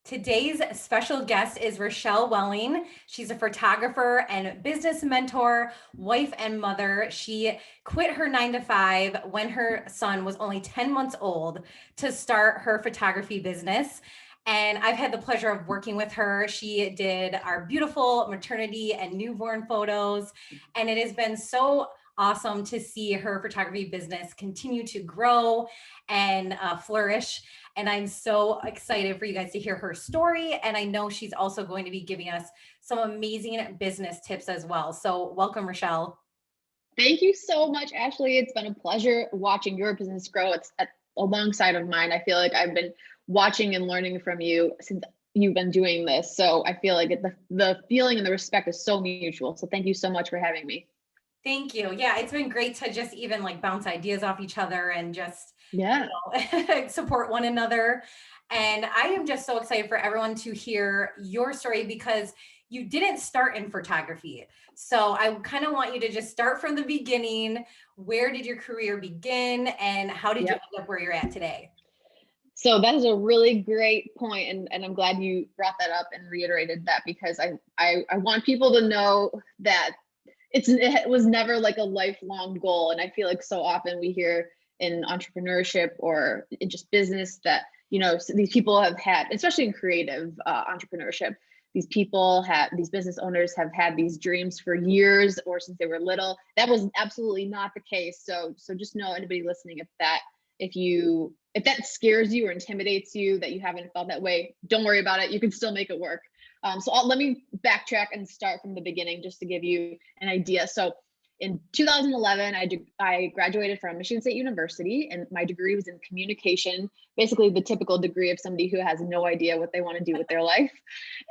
Today's special guest is Rachelle Welling. She's a photographer and business mentor, wife and mother. She quit her 9 to 5 when her son was only 10 months old to start her photography business. And I've had the pleasure of working with her. She did our beautiful maternity and newborn photos. And it has been so awesome to see her photography business continue to grow and flourish. And I'm so excited for you guys to hear her story. And I know she's also going to be giving us some amazing business tips as well. So welcome, Rachelle. Thank you so much, Ashley. It's been a pleasure watching your business grow. It's alongside of mine. I feel like I've been watching and learning from you since you've been doing this. So I feel like the feeling and the respect is so mutual. So thank you so much for having me. Thank you. Yeah, it's been great to just even like bounce ideas off each other and just support one another. And I am just so excited for everyone to hear your story because you didn't start in photography. So I kind of want you to just start from the beginning. Where did your career begin and how did you end up where you're at today? So that is a really great point, and I'm glad you brought that up and reiterated that because I want people to know that it was never like a lifelong goal. And I feel like so often we hear in entrepreneurship or in just business that, you know, these people have had, especially in creative entrepreneurship, these business owners have had these dreams for years or since they were little. That was absolutely not the case. So just know, anybody listening, if that scares you or intimidates you, that you haven't felt that way, don't worry about it. You can still make it work. Let me backtrack and start from the beginning just to give you an idea. So in 2011, I graduated from Michigan State University, and my degree was in communication, basically the typical degree of somebody who has no idea what they want to do with their life.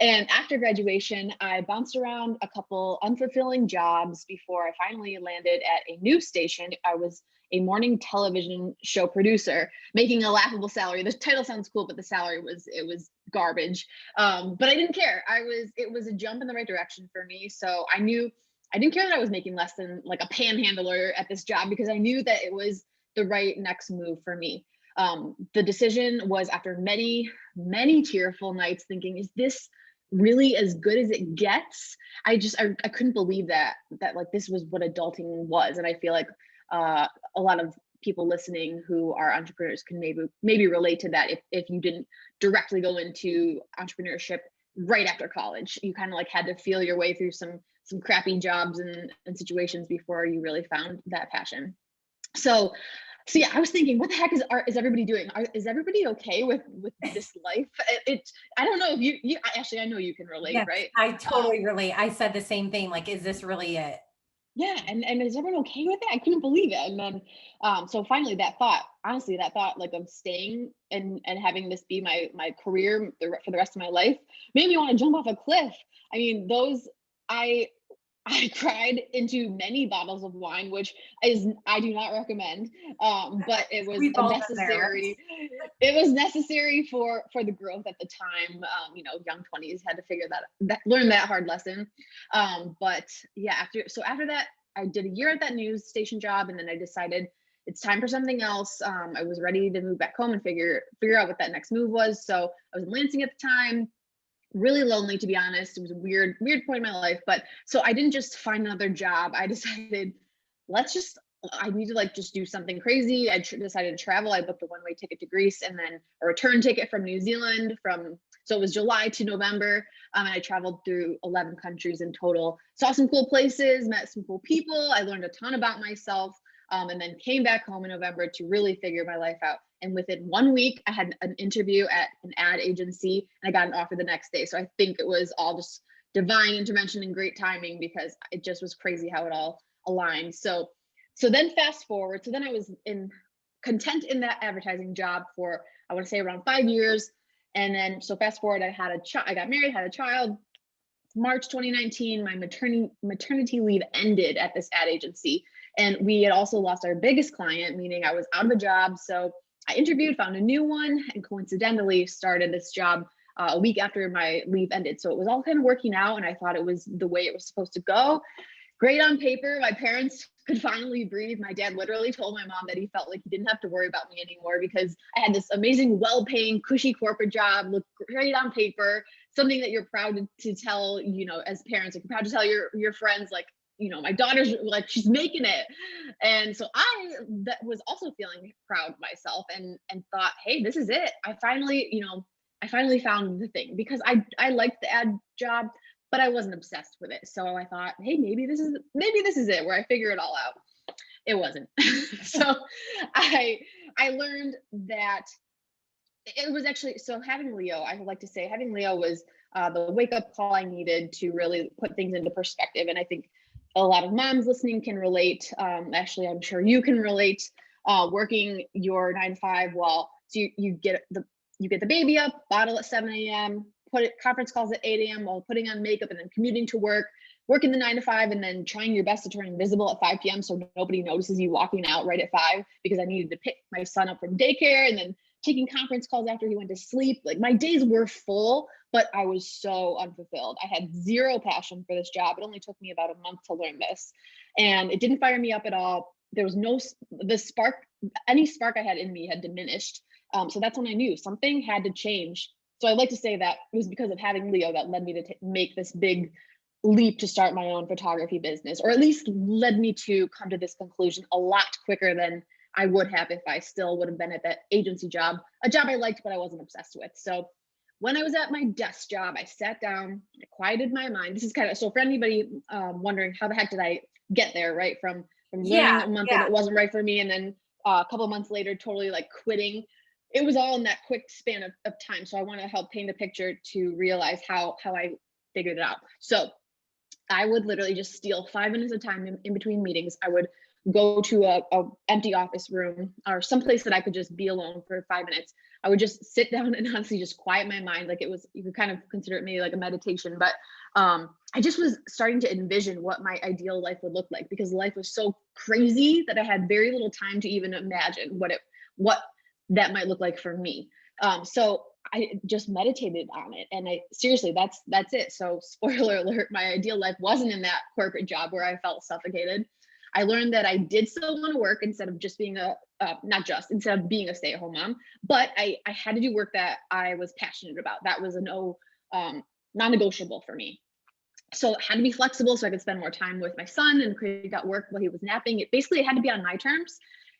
And after graduation, I bounced around a couple unfulfilling jobs before I finally landed at a news station. I was a morning television show producer, making a laughable salary. The title sounds cool, but the salary was garbage. But I didn't care. It was a jump in the right direction for me. So I didn't care that I was making less than like a panhandler at this job because I knew that it was the right next move for me. The decision was after many, many tearful nights thinking, is this really as good as it gets? I couldn't believe that like this was what adulting was. And I feel like a lot of people listening who are entrepreneurs can maybe relate to that if you didn't directly go into entrepreneurship right after college. You kind of like had to feel your way through some crappy jobs and situations before you really found that passion. So yeah, I was thinking, what the heck is everybody doing? Is everybody okay with this life? I don't know if you actually, I know you can relate, yes, right? I totally relate. I said the same thing. Like, is this really it? Yeah. And is everyone okay with it? I couldn't believe it. And then, so finally that thought like of staying and having this be my career for the rest of my life made me want to jump off a cliff. I mean, I cried into many bottles of wine, which I do not recommend. But it was necessary. It was necessary for the growth at the time. Young 20s had to learn that hard lesson. But yeah, after that, I did a year at that news station job, and then I decided it's time for something else. I was ready to move back home and figure out what that next move was. So I was in Lansing at the time. Really lonely, to be honest. It was a weird point in my life. But so I didn't just find another job. I decided, I need to just do something crazy. I decided to travel. I booked a one-way ticket to Greece and then a return ticket from New Zealand so it was July to November. And I traveled through 11 countries in total, saw some cool places, met some cool people. I learned a ton about myself. And then came back home in November to really figure my life out. And within 1 week, I had an interview at an ad agency and I got an offer the next day. So I think it was all just divine intervention and great timing because it just was crazy how it all aligned. So then fast forward. So then I was content in that advertising job for, I want to say, around 5 years. And then, so fast forward, I got married, had a child. March 2019, my maternity leave ended at this ad agency. And we had also lost our biggest client, meaning I was out of a job. So I interviewed, found a new one, and coincidentally started this job a week after my leave ended. So it was all kind of working out, and I thought it was the way it was supposed to go. great on paper. My parents could finally breathe. My dad literally told my mom that he felt like he didn't have to worry about me anymore because I had this amazing, well-paying, cushy corporate job, looked great on paper, something that you're proud to tell, as parents, like you're proud to tell your friends, like, my daughter's like, she's making it. And so that was also feeling proud of myself and thought, hey, this is it. I finally found the thing, because I liked the ad job, but I wasn't obsessed with it. So I thought, hey, maybe this is it, where I figure it all out. It wasn't. So I learned that it was actually, so having Leo, I would like to say having Leo was the wake up call I needed to really put things into perspective. And I think a lot of moms listening can relate. Actually, I'm sure you can relate, working your 9 to 5 while, so you get the baby up, bottle at 7 a.m., conference calls at 8 a.m. while putting on makeup, and then commuting to work, working the 9 to 5, and then trying your best to turn invisible at 5 p.m. so nobody notices you walking out right at 5, because I needed to pick my son up from daycare, and then taking conference calls after he went to sleep. Like, my days were full, but I was so unfulfilled. I had zero passion for this job. It only took me about a month to learn this, and it didn't fire me up at all. There was any spark I had in me had diminished. So that's when I knew something had to change. So I'd like to say that it was because of having Leo that led me to make this big leap to start my own photography business, or at least led me to come to this conclusion a lot quicker than I would have if I still would have been at that agency job, a job I liked, but I wasn't obsessed with. So when I was at my desk job, I sat down, I quieted my mind. This is kind of, so for anybody wondering how the heck did I get there, right? From learning a month that it wasn't right for me, and then a couple of months later, totally like quitting. It was all in that quick span of time. So I want to help paint a picture to realize how I figured it out. So I would literally just steal 5 minutes of time in between meetings. I would go to a empty office room or someplace that I could just be alone for 5 minutes. I would just sit down and honestly just quiet my mind. Like, you could kind of consider it maybe like a meditation, but I just was starting to envision what my ideal life would look like, because life was so crazy that I had very little time to even imagine what that might look like for me. So I just meditated on it, and seriously, that's it. So spoiler alert, my ideal life wasn't in that corporate job where I felt suffocated. I learned that I did still want to work instead of just being instead of being a stay-at-home mom, but I had to do work that I was passionate about. That was a non-negotiable for me. So it had to be flexible so I could spend more time with my son and create that work while he was napping. It had to be on my terms.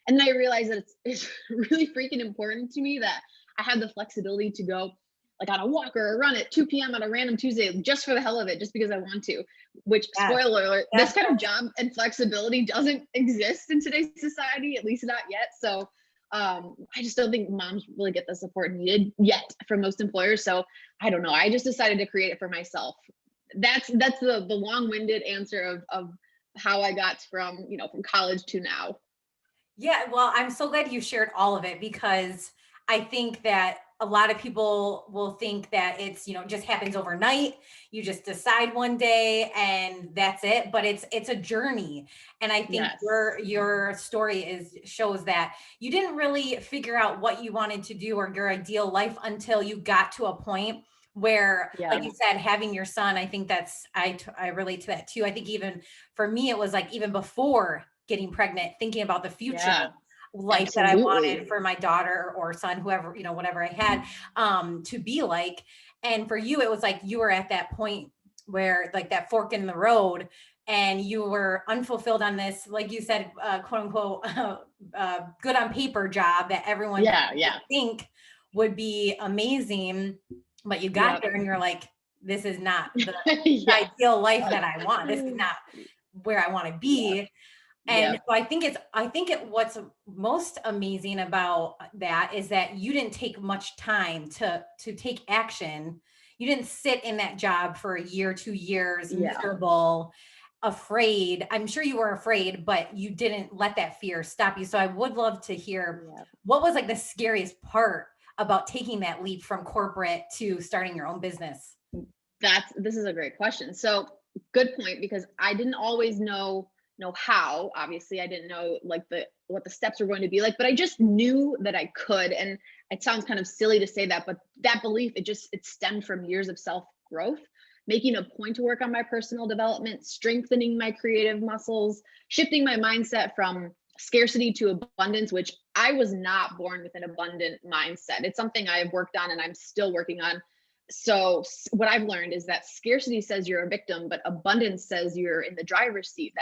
And then I realized that it's really freaking important to me that I have the flexibility to go like on a walk or a run at 2 p.m. on a random Tuesday, just for the hell of it, just because I want to, which, spoiler alert, this kind of job and flexibility doesn't exist in today's society, at least not yet. So I just don't think moms really get the support needed yet from most employers. So I don't know. I just decided to create it for myself. That's the long-winded answer of how I got from college to now. Yeah, well, I'm so glad you shared all of it, because I think that a lot of people will think that it's, just happens overnight. You just decide one day and that's it, but it's a journey. And I think Yes. your story shows that you didn't really figure out what you wanted to do or your ideal life until you got to a point where, like you said, having your son, I think I relate to that too. I think even for me, it was like even before getting pregnant, thinking about the future life that I wanted for my daughter or son, whoever, whatever I had, to be like. And for you, it was like you were at that point where, like, that fork in the road, and you were unfulfilled on this, like you said, quote unquote, good on paper job that everyone would think would be amazing, but you got there and you're like, this is not the ideal life that I want. This is not where I want to be. And so I think what's most amazing about that is that you didn't take much time to take action. You didn't sit in that job for a year, 2 years, miserable, afraid. I'm sure you were afraid, but you didn't let that fear stop you. So I would love to hear what was like the scariest part about taking that leap from corporate to starting your own business. This is a great question. So good point, because I didn't always know how. Obviously I didn't know like what the steps were going to be like, but I just knew that I could. And it sounds kind of silly to say that, but that belief, it stemmed from years of self growth. making a point to work on my personal development, strengthening my creative muscles, shifting my mindset from scarcity to abundance, which I was not born with an abundant mindset. It's something I've worked on and I'm still working on. So what I've learned is that scarcity says you're a victim, but abundance says you're in the driver's seat.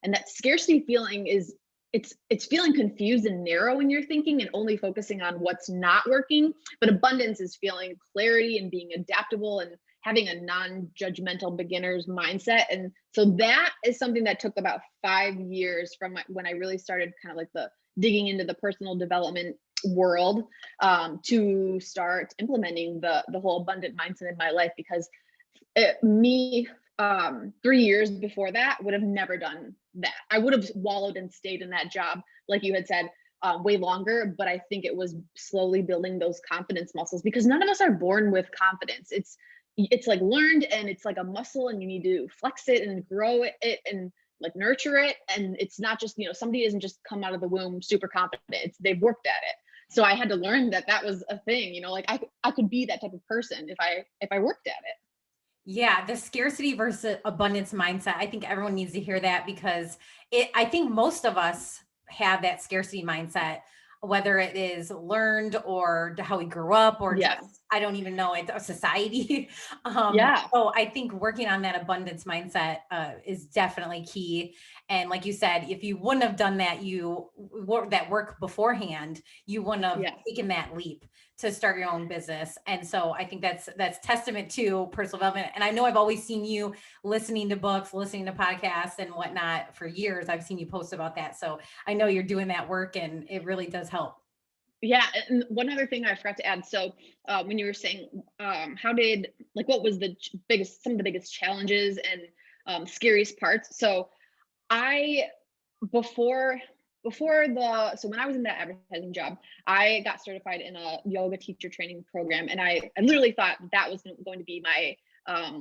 That scarcity feeling is, it's feeling confused and narrow in your thinking and only focusing on what's not working. But abundance is feeling clarity and being adaptable and having a non-judgmental beginner's mindset. And so that is something that took about 5 years from when I really started kind of like the digging into the personal development world, to start implementing the whole abundant mindset in my life. Because me 3 years before that would have never done that. I would have wallowed and stayed in that job, like you had said, way longer. But I think it was slowly building those confidence muscles, because none of us are born with confidence. It's like learned, and it's like a muscle, and you need to flex it and grow it and like nurture it. And it's not just, somebody doesn't just come out of the womb super confident. They've worked at it. So I had to learn that was a thing, like I could be that type of person if I worked at it. Yeah, the scarcity versus abundance mindset. I think everyone needs to hear that, because I think most of us have that scarcity mindset, whether it is learned or how we grew up, or Yeah. just, I don't even know, it's a society. Yeah. So I think working on that abundance mindset is definitely key. And like you said, if you wouldn't have done that, that work beforehand, you wouldn't have Yeah. taken that leap to start your own business. And so I think that's testament to personal development. And I know I've always seen you listening to books, listening to podcasts and whatnot for years. I've seen you post about that. So I know you're doing that work, and it really does help. Yeah. And one other thing I forgot to add. So when you were saying, what was some of the biggest challenges and scariest parts? So I before so when I was in that advertising job, I got certified in a yoga teacher training program, and I literally thought that was going to be my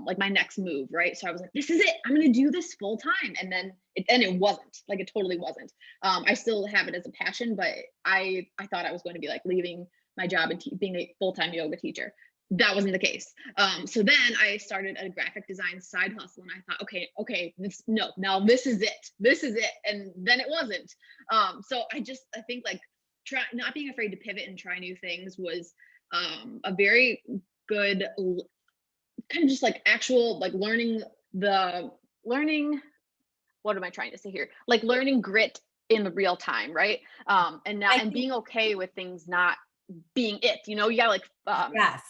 like my next move, right? So I was like, this is it, I'm going to do this full time. And then it wasn't, like, it totally wasn't. I still have it as a passion, but I thought I was going to be like leaving my job and being a full-time yoga teacher. That wasn't the case. So then I started a graphic design side hustle, and I thought, okay, now this is it. And then it wasn't. So I think like not being afraid to pivot and try new things was a very good kind of just like actual like learning. What am I trying to say here? Like learning grit in the real time, right? I And think, being okay with things not being it. You gotta like yes.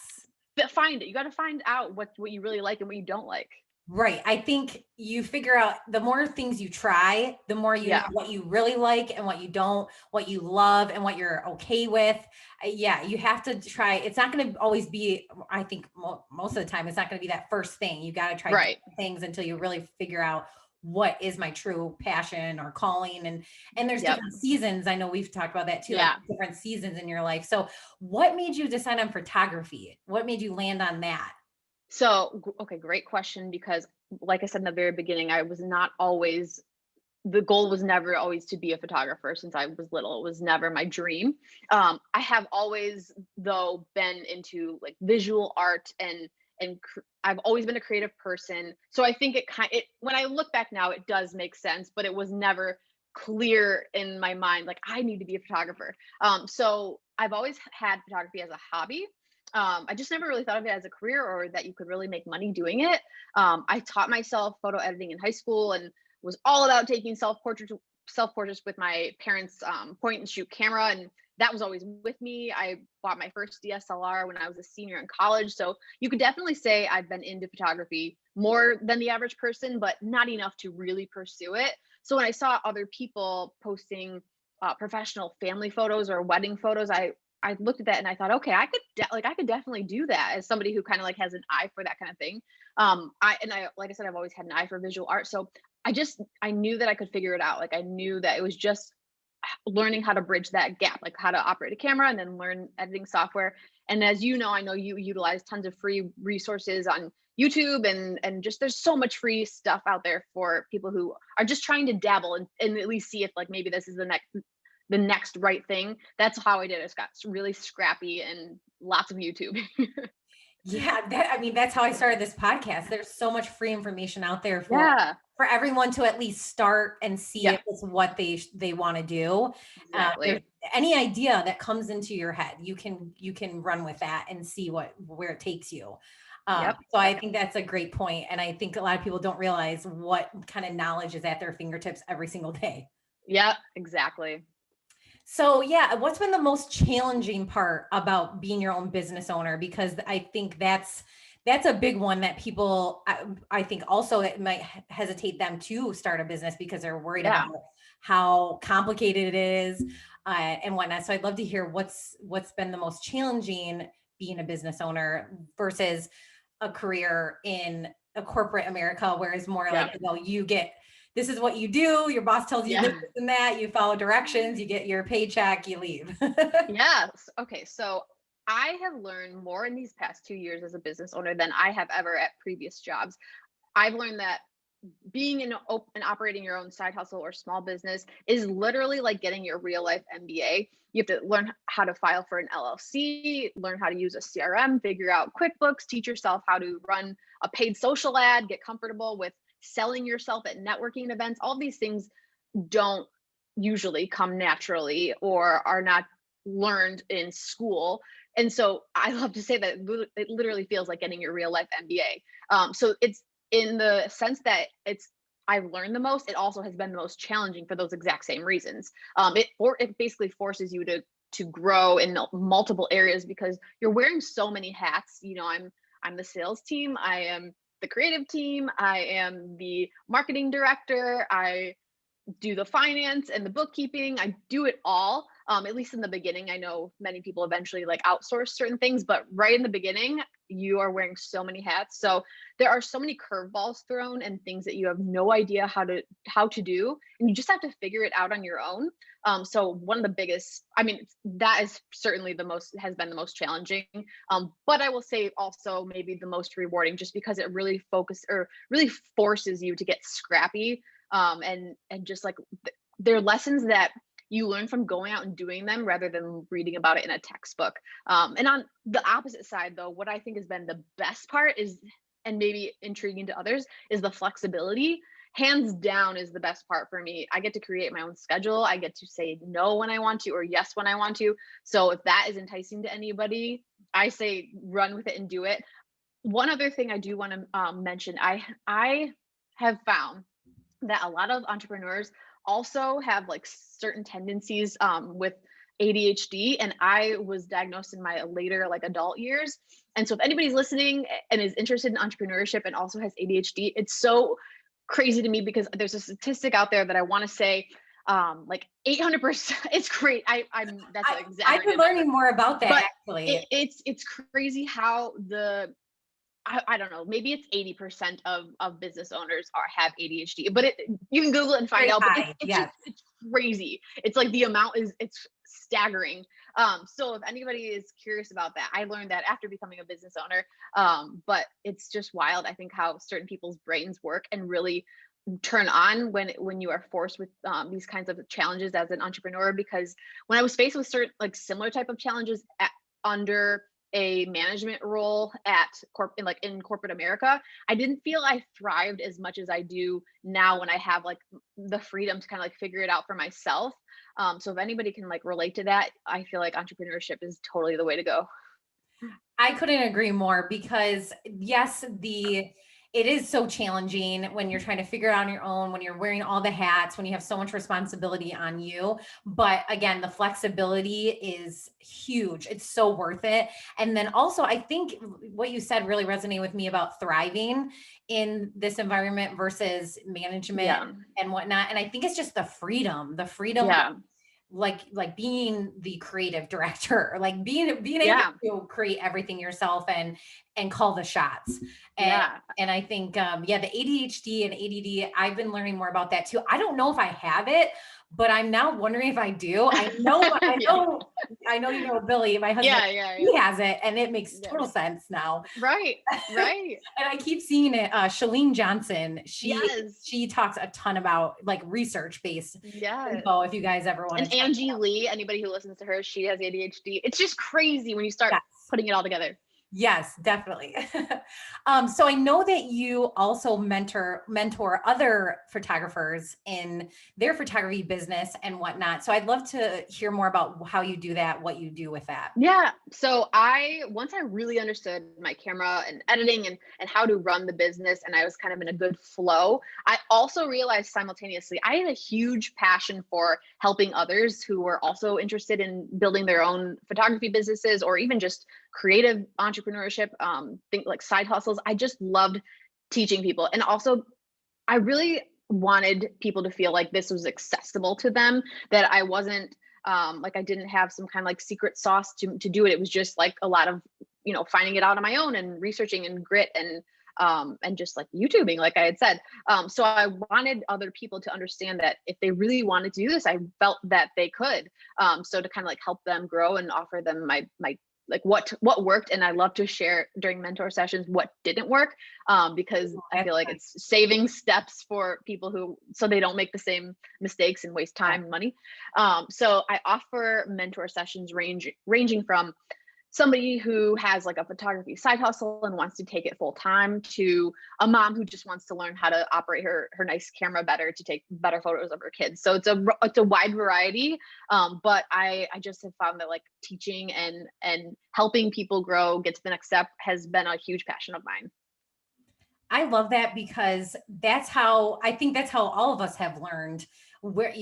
find it. You got to find out what you really like and what you don't like. Right. I think you figure out, the more things you try, the more you know Yeah. what you really like and what you don't, what you love and what you're okay with. Yeah, you have to try. It's not going to always be, I think most of the time, it's not going to be that first thing. You got to try Right. different things until you really figure out what is my true passion or calling. And there's Yep. different seasons. I know we've talked about that too, like Yeah. different seasons in your life. So what made you decide on photography? What made you land on that? So, okay, great question. Because, like I said in the very beginning, the goal was never always to be a photographer since I was little. It was never my dream. I have always, though, been into like visual art I've always been a creative person. So I think when I look back now, it does make sense, but it was never clear in my mind, like I need to be a photographer. So I've always had photography as a hobby. I just never really thought of it as a career or that you could really make money doing it. I taught myself photo editing in high school and was all about taking self portraits with my parents' point and shoot camera, and that was always with me. I bought my first DSLR when I was a senior in college, so you could definitely say I've been into photography more than the average person, but not enough to really pursue it. So when I saw other people posting professional family photos or wedding photos, I looked at that and I thought, okay, I could definitely do that as somebody who kind of like has an eye for that kind of thing. Like I said, I've always had an eye for visual art, so I knew that I could figure it out. Like I knew that it was just learning how to bridge that gap, like how to operate a camera and then learn editing software. And as you know, I know you utilize tons of free resources on YouTube and just there's so much free stuff out there for people who are just trying to dabble and at least see if like maybe this is the next right thing. That's how I did it. I got really scrappy and lots of YouTube. Yeah, I mean, that's how I started this podcast. There's so much free information out there Yeah. for everyone to at least start and see Yeah, if it's what they want to do. There's exactly. any idea that comes into your head, you can run with that and see where it takes you. Yep. So I Yep. think that's a great point, and I think a lot of people don't realize what kind of knowledge is at their fingertips every single day. Yep. Exactly. So yeah, what's been the most challenging part about being your own business owner? Because I think that's a big one that people I think also it might hesitate them to start a business because they're worried about Yeah. how complicated it is and whatnot. So I'd love to hear what's been the most challenging being a business owner versus a career in a corporate America, where it's more like, Yep. you get this is what you do. Your boss tells you Yeah. this and that. You follow directions. You get your paycheck. You leave. Yes. Okay. So I have learned more in these past 2 years as a business owner than I have ever at previous jobs. I've learned that being and operating your own side hustle or small business is literally like getting your real life MBA. You have to learn how to file for an LLC, learn how to use a CRM, figure out QuickBooks, teach yourself how to run a paid social ad, get comfortable with selling yourself at networking events. All these things don't usually come naturally or are not learned in school. And so I love to say that it literally feels like getting your real life MBA. So it's in the sense that I've learned the most. It also has been the most challenging for those exact same reasons. It basically forces you to grow in multiple areas because you're wearing so many hats. I'm the sales team. I am the creative team. I am the marketing director. I do the finance and the bookkeeping. I do it all. At least in the beginning. I know many people eventually like outsource certain things, but right in the beginning, you are wearing so many hats. So there are so many curveballs thrown and things that you have no idea how to do, and you just have to figure it out on your own. So one of the biggest, I mean, that is certainly has been the most challenging. But I will say also maybe the most rewarding, just because it really forces you to get scrappy, and just like they're lessons that you learn from going out and doing them rather than reading about it in a textbook. And on the opposite side, though, what I think has been the best part is, and maybe intriguing to others, is the flexibility. Hands down is the best part for me. I get to create my own schedule. I get to say no when I want to or yes when I want to. So if that is enticing to anybody, I say run with it and do it. One other thing I do want to mention, I have found that a lot of entrepreneurs also have like certain tendencies with ADHD, and I was diagnosed in my later like adult years. And so if anybody's listening and is interested in entrepreneurship and also has ADHD, it's so crazy to me because there's a statistic out there that I want to say like 800%. It's great. I'm that's an I've been exaggerated number, learning more about that but actually. it's crazy how I don't know, maybe it's 80% of business owners have ADHD, but you can Google it and find Very out, but high. it's just, Yes. it's crazy. It's like the amount it's staggering. So if anybody is curious about that, I learned that after becoming a business owner. But it's just wild, I think, how certain people's brains work and really turn on when you are forced with these kinds of challenges as an entrepreneur. Because when I was faced with certain like similar type of challenges under a management role in corporate America, I didn't feel I thrived as much as I do now when I have like the freedom to kind of like figure it out for myself. So if anybody can like relate to that, I feel like entrepreneurship is totally the way to go. I couldn't agree more because yes, it is so challenging when you're trying to figure it out on your own, when you're wearing all the hats, when you have so much responsibility on you. But again, the flexibility is huge. It's so worth it. And then also, I think what you said really resonated with me about thriving in this environment versus management Yeah. and whatnot. And I think it's just the freedom Yeah. like being the creative director, like being able Yeah. to create everything yourself and call the shots. and Yeah. and I think yeah, the ADHD and ADD, I've been learning more about that too. I don't know if I have it, but I'm now wondering if I do. Yeah. I know, Billy, my husband, Yeah. Yeah. Yeah. he has it, and it makes Yeah. total sense now. Right. Right. And I keep seeing it. Shalene Johnson, Yes. she talks a ton about like research based Yes. info if you guys ever want to And check. Angie Lee, anybody who listens to her, she has ADHD. It's just crazy when you start Yes. putting it all together. Yes, definitely. So I know that you also mentor other photographers in their photography business and whatnot. So I'd love to hear more about how you do that, what you do with that. Yeah. So once I really understood my camera and editing and how to run the business, and I was kind of in a good flow, I also realized simultaneously I had a huge passion for helping others who were also interested in building their own photography businesses or even just creative entrepreneurship, think like side hustles. I just loved teaching people. And also I really wanted people to feel like this was accessible to them, that I wasn't like I didn't have some kind of like secret sauce to do it. It was just like a lot of, finding it out on my own and researching and grit and just like YouTubing, like I had said. So I wanted other people to understand that if they really wanted to do this, I felt that they could. So to kind of like help them grow and offer them my like what worked, and I love to share during mentor sessions what didn't work, because I That's feel like it's saving steps for people who so they don't make the same mistakes and waste nice. time and money. So I offer mentor sessions ranging from somebody who has like a photography side hustle and wants to take it full time to a mom who just wants to learn how to operate her nice camera better to take better photos of her kids. So it's a wide variety. But I just have found that like teaching and helping people grow, get to the next step has been a huge passion of mine. I love that because I think that's how all of us have learned where,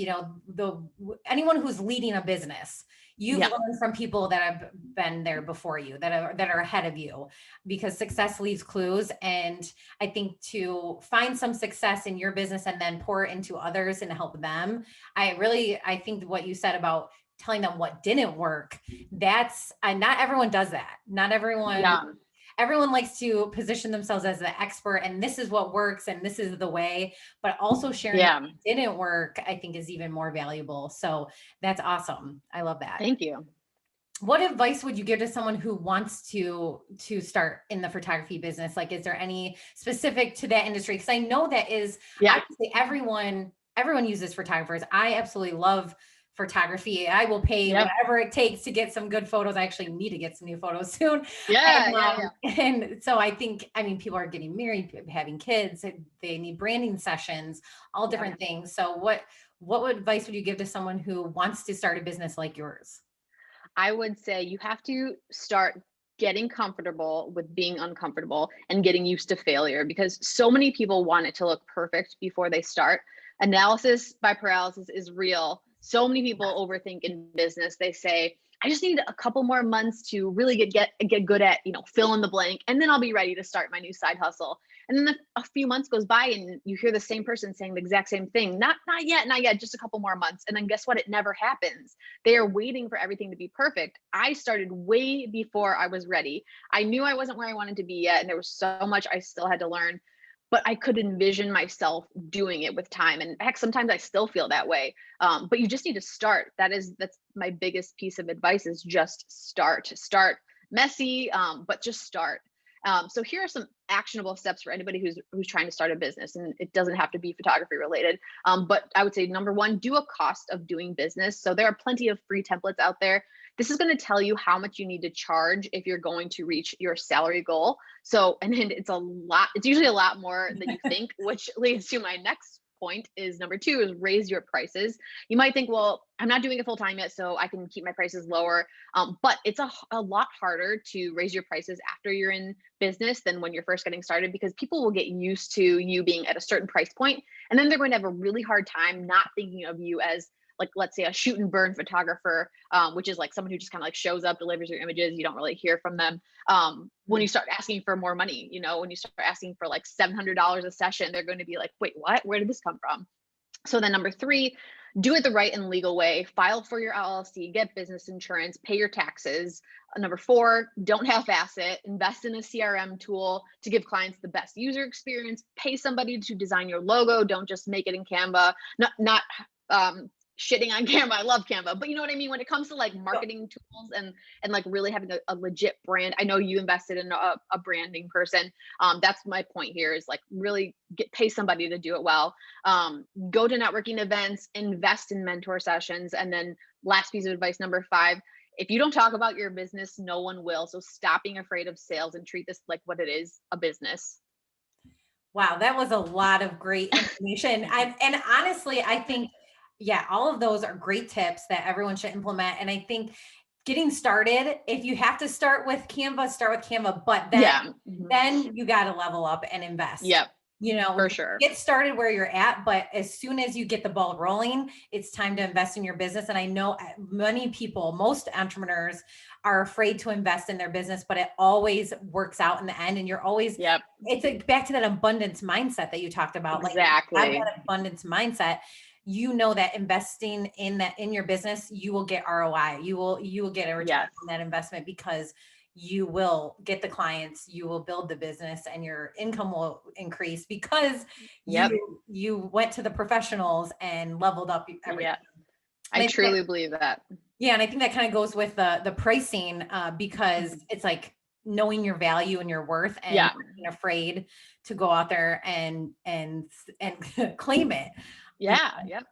anyone who's leading a business, you've Yeah. learned from people that have been there before you, that are ahead of you, because success leaves clues. And I think to find some success in your business and then pour it into others and help them, I think what you said about telling them what didn't work, that's, not everyone does that. Not everyone Yeah. everyone likes to position themselves as the expert and this is what works and this is the way, but also sharing what Yeah. didn't work, I think, is even more valuable. So that's awesome. I love that. Thank you. What advice would you give to someone who wants to start in the photography business? Like, is there any specific to that industry? Because I know that is, Yeah. obviously everyone uses photographers. I absolutely love photography. I will pay Yep. whatever it takes to get some good photos. I actually need to get some new photos soon. Yeah. Yeah. Yeah. And so I think, I mean, people are getting married, having kids, they need branding sessions, all Yeah. different things. So what advice would you give to someone who wants to start a business like yours? I would say you have to start getting comfortable with being uncomfortable and getting used to failure, because so many people want it to look perfect before they start. Analysis by paralysis is real. So many people overthink in business. They say, I just need a couple more months to really get good at, fill in the blank, and then I'll be ready to start my new side hustle. And then a few months goes by and you hear the same person saying the exact same thing. Not yet, just a couple more months. And then guess what? It never happens. They are waiting for everything to be perfect. I started way before I was ready. I knew I wasn't where I wanted to be yet, and there was so much I still had to learn, but I could envision myself doing it with time. And heck, sometimes I still feel that way. But you just need to start. That's my biggest piece of advice is just start. Start messy, but just start. So here are some actionable steps for anybody who's trying to start a business, and it doesn't have to be photography related. But I would say number one, do a cost of doing business. So there are plenty of free templates out there. This is going to tell you how much you need to charge if you're going to reach your salary goal. So, and then it's usually a lot more than you think, which leads to my next point is number two is raise your prices. You might think, well, I'm not doing it full time yet, so I can keep my prices lower. But it's a lot harder to raise your prices after you're in business than when you're first getting started, because people will get used to you being at a certain price point, and then they're going to have a really hard time not thinking of you as like, let's say, a shoot and burn photographer, which is like someone who just kind of like shows up, delivers your images, you don't really hear from them. When you start asking for more money, when you start asking for like $700 a session, they're going to be like, wait, what? Where did this come from? So then number three, do it the right and legal way. File for your LLC, get business insurance, pay your taxes. Number four, don't half-ass it. Invest in a CRM tool to give clients the best user experience. Pay somebody to design your logo. Don't just make it in Canva. Not shitting on Canva. I love Canva, but you know what I mean? When it comes to like marketing tools and like really having a legit brand, I know you invested in a branding person. That's my point here is like really pay somebody to do it well. Go to networking events, invest in mentor sessions. And then last piece of advice, number five, if you don't talk about your business, no one will. So stop being afraid of sales and treat this like what it is, a business. Wow, that was a lot of great information. And honestly, I think, yeah, all of those are great tips that everyone should implement. And I think getting started, if you have to start with Canva, but then Yeah. Mhm. then you got to level up and invest. Yep. For sure. Get started where you're at, but as soon as you get the ball rolling, it's time to invest in your business. And I know many people, most entrepreneurs are afraid to invest in their business, but it always works out in the end. And you're always, Yep. it's like back to that abundance mindset that you talked about. Like, have Exactly. that abundance mindset. You know that investing in your business, you will get ROI. You will get a return Yes. on that investment, because you will get the clients, you will build the business, and your income will increase because Yep. you went to the professionals and leveled up everything. Yeah. And I I think that, truly believe that. yeah, and I think that kind of goes with the pricing, because Mhm. it's like knowing your value and your worth, and Yeah. not being afraid to go out there and claim it. You Yeah. Yep.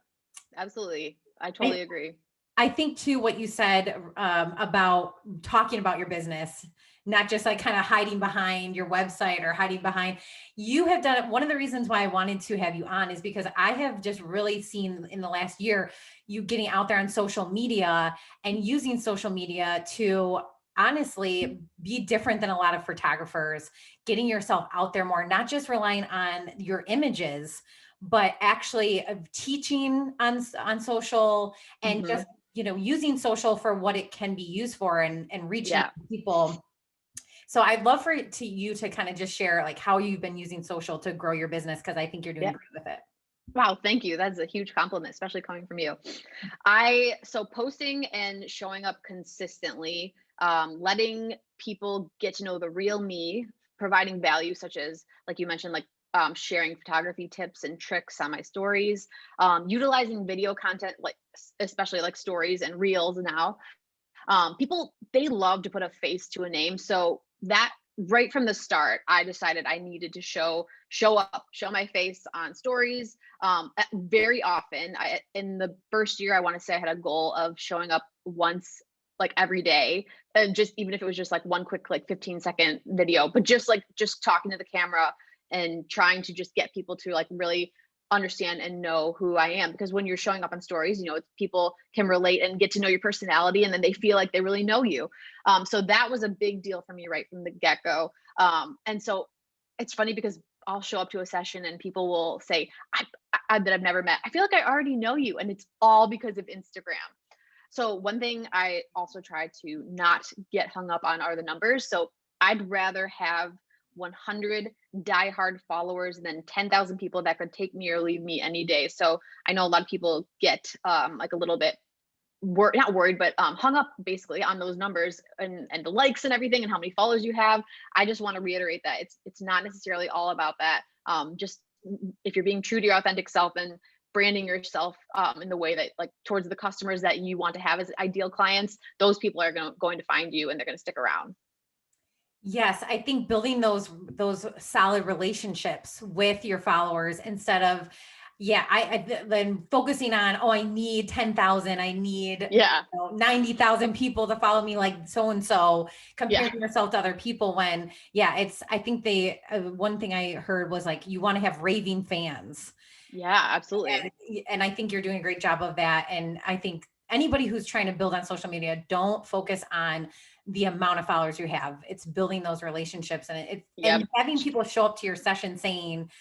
Absolutely. I know? totally agree. I think too, what you said about talking about your business, not just like kind of hiding behind your website or hiding behind, you have done it. One of the reasons why I wanted to have you on is because I have just really seen in the last year, you getting out there on social media and using social media to honestly be different than a lot of photographers, getting yourself out there more, not just relying on your images, but actually teaching on social, and just Hmm. using social for what it can be used for, and reaching Yeah. people. So I'd love for you to kind of just share like how you've been using social to grow your business, because I think you're doing Yeah. great with it. Wow. Thank you. That's a huge compliment, especially coming from you. So posting and showing up consistently, letting people get to know the real me, providing value, such as, like you mentioned, like sharing photography tips and tricks on my stories, utilizing video content, like especially like stories and reels now. People, they love to put a face to a name. So that right from the start, I decided I needed to show up, show my face on stories very often. In the first year, I want to say I had a goal of showing up once, like every day, and just even if it was just like one quick like 15-second video, but just talking to the camera and trying to just get people to like really understand and know who I am. Because when you're showing up on stories, people can relate and get to know your personality, and then they feel like they really know you. So that was a big deal for me right from the get go. And so it's funny because I'll show up to a session and people will say, that I've never met, I feel like I already know you. And it's all because of Instagram. So one thing I also try to not get hung up on are the numbers. So I'd rather have 100 diehard followers than 10,000 people that could take me or leave me any day. So I know a lot of people get like a little bit not worried, but hung up basically on those numbers and the likes and everything and how many followers you have. I just want to reiterate that it's not necessarily all about that. Just if you're being true to your authentic self and branding yourself in the way that like towards the customers that you want to have as ideal clients, those people are going to find you and they're going to stick around. Yes, I think building those solid relationships with your followers, instead of, yeah, then focusing on, oh, I need 10,000, I need Yeah. 90,000 people to follow me like so and so, Yeah. comparing yourself to other people. When, yeah, I think one thing I heard was like, you want to have raving fans. Yeah, absolutely. And I think you're doing a great job of that. And I think anybody who's trying to build on social media, don't focus on the amount of followers you have. It's building those relationships, and Yep. and having people show up to your session saying,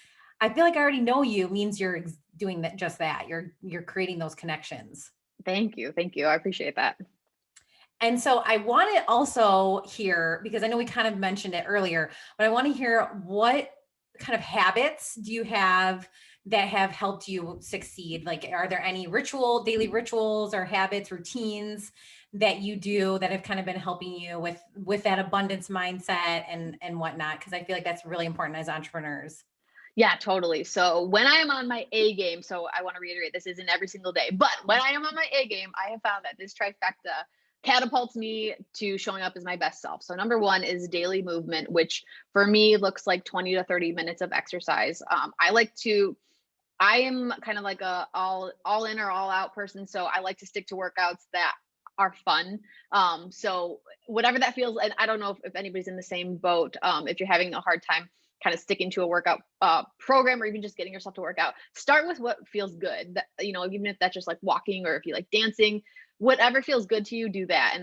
I feel like I already know you, means you're doing that, just that. You're creating those connections. Thank you. Thank you. I appreciate that. And so I want to also hear, because I know we kind of mentioned it earlier, but I want to hear, what kind of habits do you have that have helped you succeed? Like, are there any daily rituals or habits, routines that you do that have kind of been helping you with that abundance mindset and whatnot? Because I feel like that's really important as entrepreneurs. Yeah, totally. So when I am on my A game, so I want to reiterate, this isn't every single day, but when I am on my A game, I have found that this trifecta catapults me to showing up as my best self. So number one is daily movement, which for me looks like 20 to 30 minutes of exercise. I am kind of like a all in or all out person. So I like to stick to workouts that are fun. So whatever that feels, and I don't know if anybody's in the same boat. If you're having a hard time kind of sticking to a workout program, or even just getting yourself to work out, start with what feels good. That, even if that's just like walking, or if you like dancing, whatever feels good to you, do that.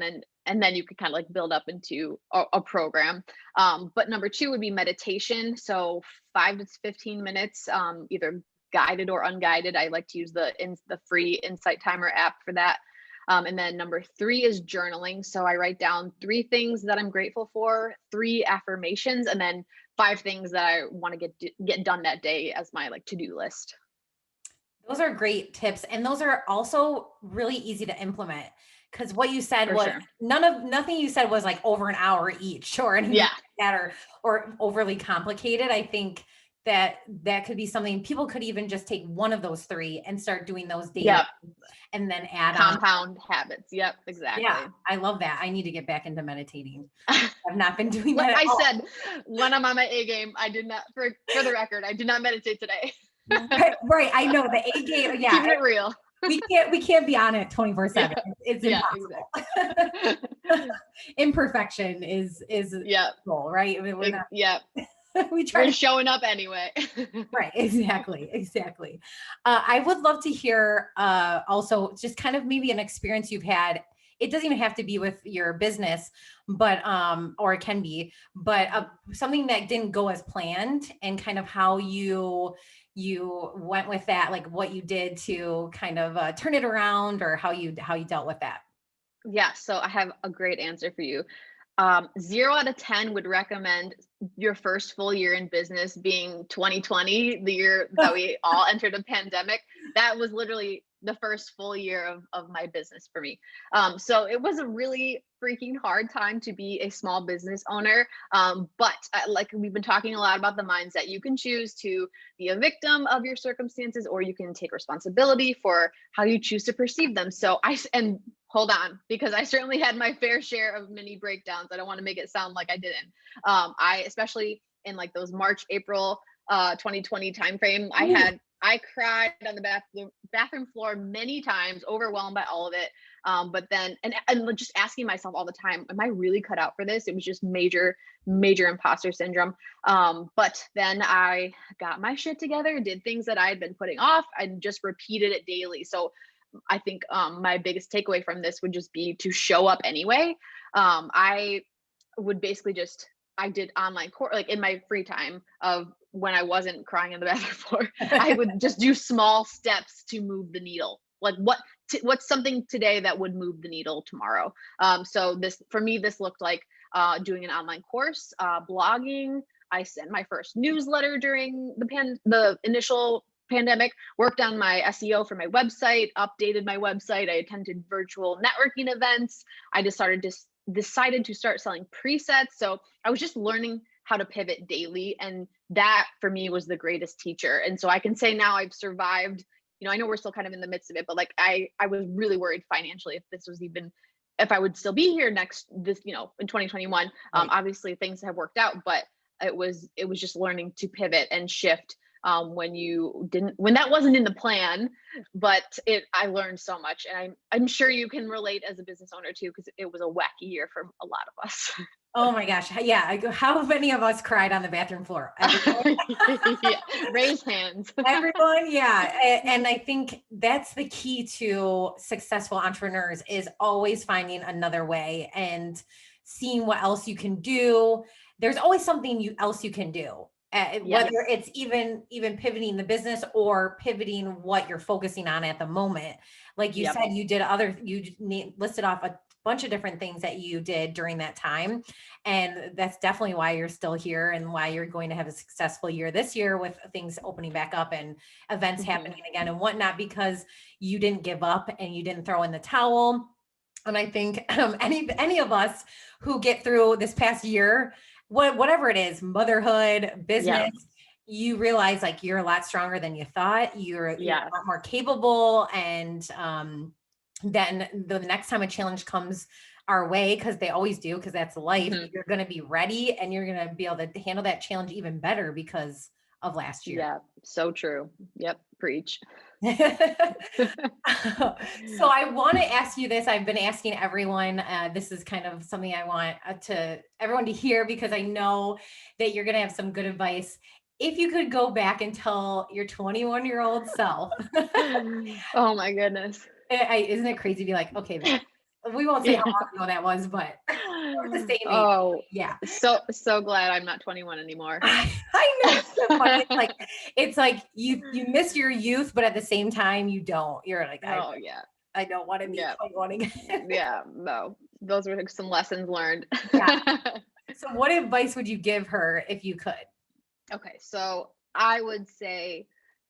And then you could kind of like build up into a program. But number two would be meditation. So 5 to 15 minutes, either guided or unguided. I like to use the free Insight Timer app for that. And then number three is journaling. So I write down 3 things that I'm grateful for, 3 affirmations, and then 5 things that I want to get done that day as my like to-do list. Those are great tips. And those are also really easy to implement. Because what you said For was sure. nothing you said was like over an hour each or anything Yeah. like that, or overly complicated. I think that could be something people could even just take one of those 3 and start doing those daily Yep. and then add on. Compound habits. Yep. Yeah, Exactly. I love that. I need to get back into meditating. I've not been doing Like that at I all. said, when I'm on my A game, I did not, for the record, I did not meditate today. Right. I know the A game. Yeah. Keeping it real. We can't be on it 24/7. Yeah. It's Yeah. impossible. Exactly. Imperfection is Yep. goal, right? I mean, we're not, Yep. we try We're to, showing up anyway. right. Exactly. I would love to hear, also just kind of maybe an experience you've had. It doesn't even have to be with your business, but, or it can be, but, something that didn't go as planned, and kind of how you went with that, like what you did to kind of, turn it around, or how you dealt with that. Yeah, so I have a great answer for you. 0 out of 10 would recommend your first full year in business being 2020, the year that we all entered a pandemic. That was literally the first full year of my business for me. So it was a really freaking hard time to be a small business owner. But like we've been talking a lot about the mindset, you can choose to be a victim of your circumstances, or you can take responsibility for how you choose to perceive them. And hold on, because I certainly had my fair share of mini breakdowns. I don't want to make it sound like I didn't. I, especially in like those March, April, 2020 timeframe, Ooh. I cried on the bathroom floor many times, overwhelmed by all of it. But then, and just asking myself all the time, am I really cut out for this? It was just major, major imposter syndrome. But then I got my shit together, did things that I had been putting off, and just repeated it daily. So I think my biggest takeaway from this would just be to show up anyway. I would basically I did online course, like in my free time of when I wasn't crying on the bathroom floor. I would just do small steps to move the needle. Like what's something today that would move the needle tomorrow? So this, for me, this looked like doing an online course, blogging. I sent my first newsletter during the initial pandemic, worked on my SEO for my website, updated my website. I attended virtual networking events. I just decided to start selling presets. So I was just learning how to pivot daily. And that for me was the greatest teacher. And so I can say now I've survived. I know we're still kind of in the midst of it, but like I was really worried financially if I would still be here in 2021. Right. Obviously things have worked out, but it was just learning to pivot and shift when that wasn't in the plan. But I learned so much, and I'm sure you can relate as a business owner too, because it was a wacky year for a lot of us. Oh my gosh. Yeah. How many of us cried on the bathroom floor? Everyone. Yeah. Raise hands. Everyone. Yeah. And I think that's the key to successful entrepreneurs, is always finding another way and seeing what else you can do. There's always something else you can do. Yes. Whether it's even pivoting the business, or pivoting what you're focusing on at the moment. Like you Yep. said, you listed off a bunch of different things that you did during that time. And that's definitely why you're still here, and why you're going to have a successful year this year, with things opening back up and events happening again and whatnot, because you didn't give up and you didn't throw in the towel. And I think any of us who get through this past year, whatever it is, motherhood, business, you realize like you're a lot stronger than you thought. You're a lot more capable. And then the next time a challenge comes our way, because they always do, because that's life, you're going to be ready, and you're going to be able to handle that challenge even better because of last year. Yeah, so true. Yep, preach. So I want to ask you this. I've been asking everyone. This is kind of something I want to everyone to hear, because I know that you're going to have some good advice. If you could go back and tell your 21-year-old self, Oh my goodness. isn't it crazy to be like, okay, we won't say how Yeah. long ago that was, but we're the same age. Oh, Yeah. so glad I'm not 21 anymore. I know, it's so funny. It's like you miss your youth, but at the same time you don't. You're like, Oh yeah. I don't want to be Yeah. 21 again. Yeah. No. Those were some lessons learned. Yeah. So what advice would you give her if you could? Okay, so I would say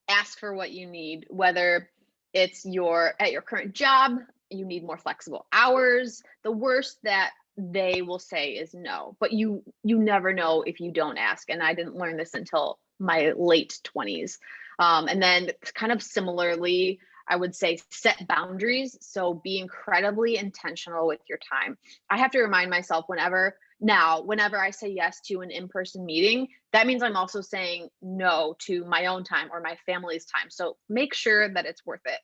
ask for what you need, whether it's at your current job, you need more flexible hours. The worst that they will say is no, but you never know if you don't ask. And I didn't learn this until my late 20s. And then kind of similarly, I would say set boundaries. So be incredibly intentional with your time. I have to remind myself whenever I say yes to an in-person meeting, that means I'm also saying no to my own time or my family's time. So make sure that it's worth it.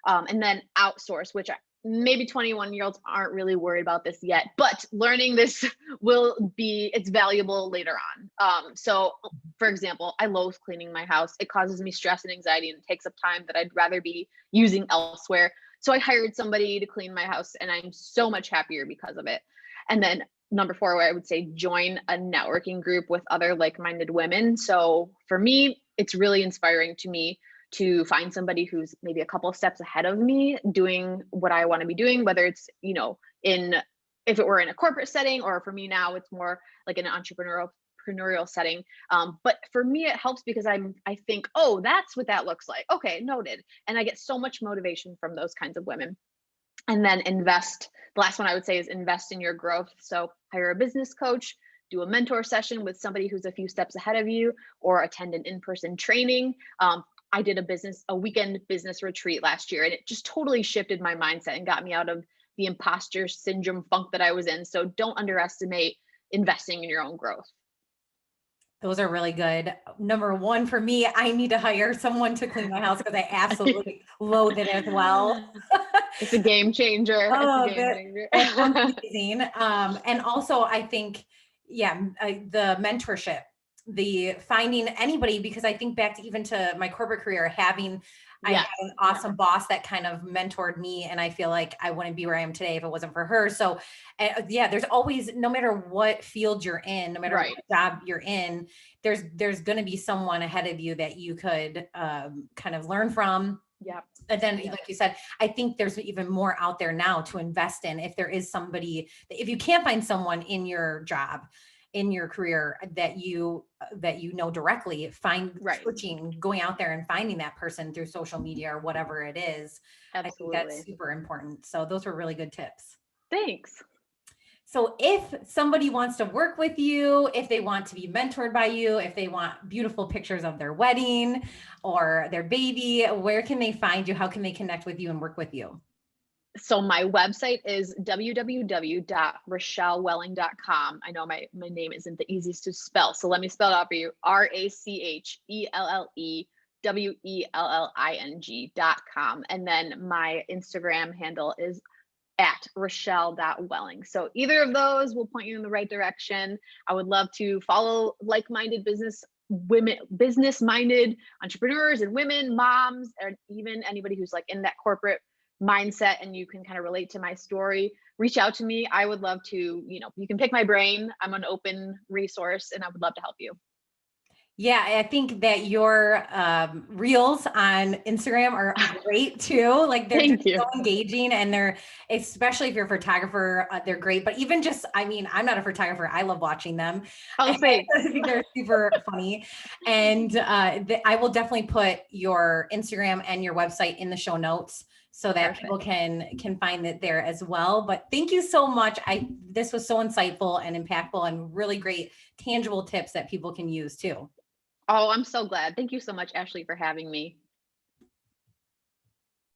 And then outsource, which maybe 21-year-olds aren't really worried about this yet, but learning this it's valuable later on. So for example, I loathe cleaning my house. It causes me stress and anxiety, and it takes up time that I'd rather be using elsewhere. So I hired somebody to clean my house, and I'm so much happier because of it. And then number 4, where I would say join a networking group with other like-minded women. So for me, it's really inspiring to me to find somebody who's maybe a couple of steps ahead of me doing what I want to be doing, whether it's, if it were in a corporate setting, or for me now, it's more like an entrepreneurial setting. But for me, it helps because I think, oh, that's what that looks like. Okay, noted. And I get so much motivation from those kinds of women. And then invest. The last one I would say is invest in your growth. So hire a business coach, do a mentor session with somebody who's a few steps ahead of you, or attend an in-person training. I did a weekend business retreat last year, and it just totally shifted my mindset and got me out of the imposter syndrome funk that I was in. So don't underestimate investing in your own growth. Those are really good. Number 1 for me, I need to hire someone to clean my house because I absolutely loathe it as well. It's a game changer. Oh, It's a game changer. that sounds amazing. And also I think, the mentorship, the finding anybody, because I think back to even to my corporate career, I had an awesome boss that kind of mentored me, and I feel like I wouldn't be where I am today if it wasn't for her. So there's always, no matter what field you're in, no matter what job you're in, there's going to be someone ahead of you that you could kind of learn from. Yeah. And then, like you said, I think there's even more out there now to invest in. If there is somebody, if you can't find someone in your job, in your career that you know directly, searching, going out there and finding that person through social media or whatever it is. Absolutely. I think that's super important. So those were really good tips. Thanks. So if somebody wants to work with you, if they want to be mentored by you, if they want beautiful pictures of their wedding or their baby, where can they find you? How can they connect with you and work with you? So my website is www.rachellewelling.com. I know my name isn't the easiest to spell, so let me spell it out for you. RACHELLEWELLING.com. And then my Instagram handle is at Rachelle.Welling. So either of those will point you in the right direction. I would love to follow like-minded business-minded entrepreneurs and women, moms, or even anybody who's like in that corporate mindset and you can kind of relate to my story. Reach out to me. I would love to, you can pick my brain. I'm an open resource and I would love to help you. Yeah, I think that your reels on Instagram are great too. Like they're just so engaging, and they're, especially if you're a photographer, they're great. But even just, I'm not a photographer. I love watching them. I think they're super funny. And I will definitely put your Instagram and your website in the show notes so that people can find it there as well. But thank you so much. This was so insightful and impactful and really great tangible tips that people can use too. Oh, I'm so glad. Thank you so much, Ashley, for having me.